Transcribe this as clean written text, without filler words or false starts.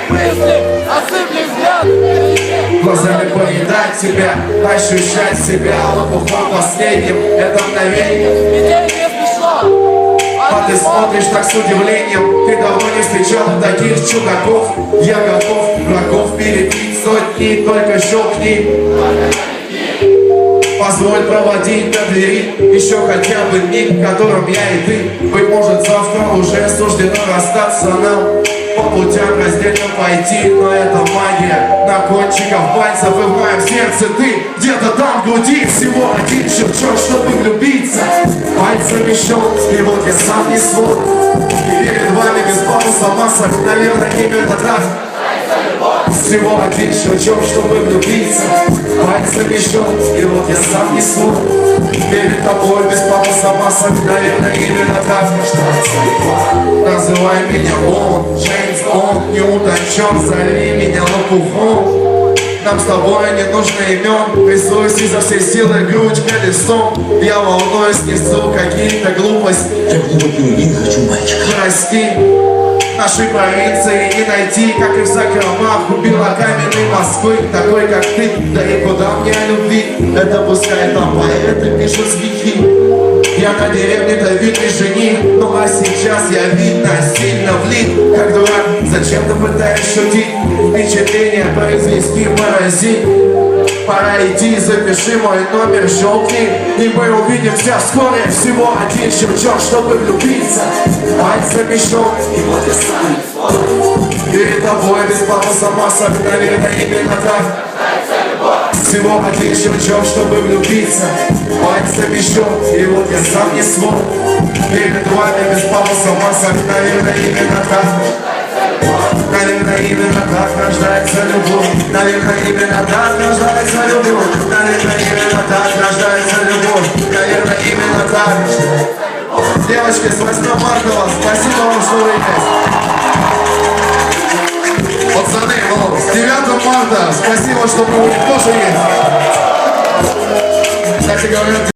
мысли, осыпли взгляд. Глазами поедать тебя, ощущать себя лопухом последним. Это мгновение. Идей не смешно. А ты смотришь так с удивлением. Ты давно не встречала таких чудаков. Я готов врагов перебить сотни, только щелкни. Позволь проводить до двери еще хотя бы миг, в котором я и ты. Быть может, завтра уже суждено расстаться нам, по путям раздельно пойти, но это магия на кончиках пальцев, и в моем сердце ты где-то там в груди. Всего один щелчок, чтобы влюбиться. Пальцами щелк, и вот я сам не свой. И перед вами без пафоса масса, наверное, именно так. Всего один щелчок, чтобы влюбиться. Пальцами щелк, и вот я сам не свой. Перед тобой без пафоса масса, наверное, именно так. Называй меня он, Джеймс Бонд, не утончен, зови меня лопухом. Нам с тобой не нужно имен, рисуюсь изо всей силы грудь колесом. Я волнуюсь, несу какие-то глупости. Я глубокий, не хочу мальчика. Прости, нашей провинции не найти, как и в закромах у белокаменной Москвы, такой как ты, да и куда мне о любви? Это пускай там поэты пишут стихи. Я на деревне-то видный жених, ну а сейчас я видно сильно влип. Как дурак, зачем ты пытаешься шутить? Впечатление произвести поразить. Пора идти, запиши мой номер, щелкни, и мы увидимся вскоре. Всего один щелчок, чтобы влюбиться. Пальцами щелк, и вот я сам. Перед тобой без пафоса масса, наверное, именно так. Всего один щелчок, чтобы влюбиться. Пальцами щелк, и вот я сам не смог. Перед вами без пафоса масса, наверное, именно так. Наверное, именно так рождается любовь. Наверное, именно так рождается любовь. Наверное, именно так рождается любовь. Наверное, именно так. Девочки, с 8 марта вас. Спасибо вам, что вы есть. Пацаны, ну, с 9 марта. Спасибо, что вы у них тоже есть. Кстати говоря,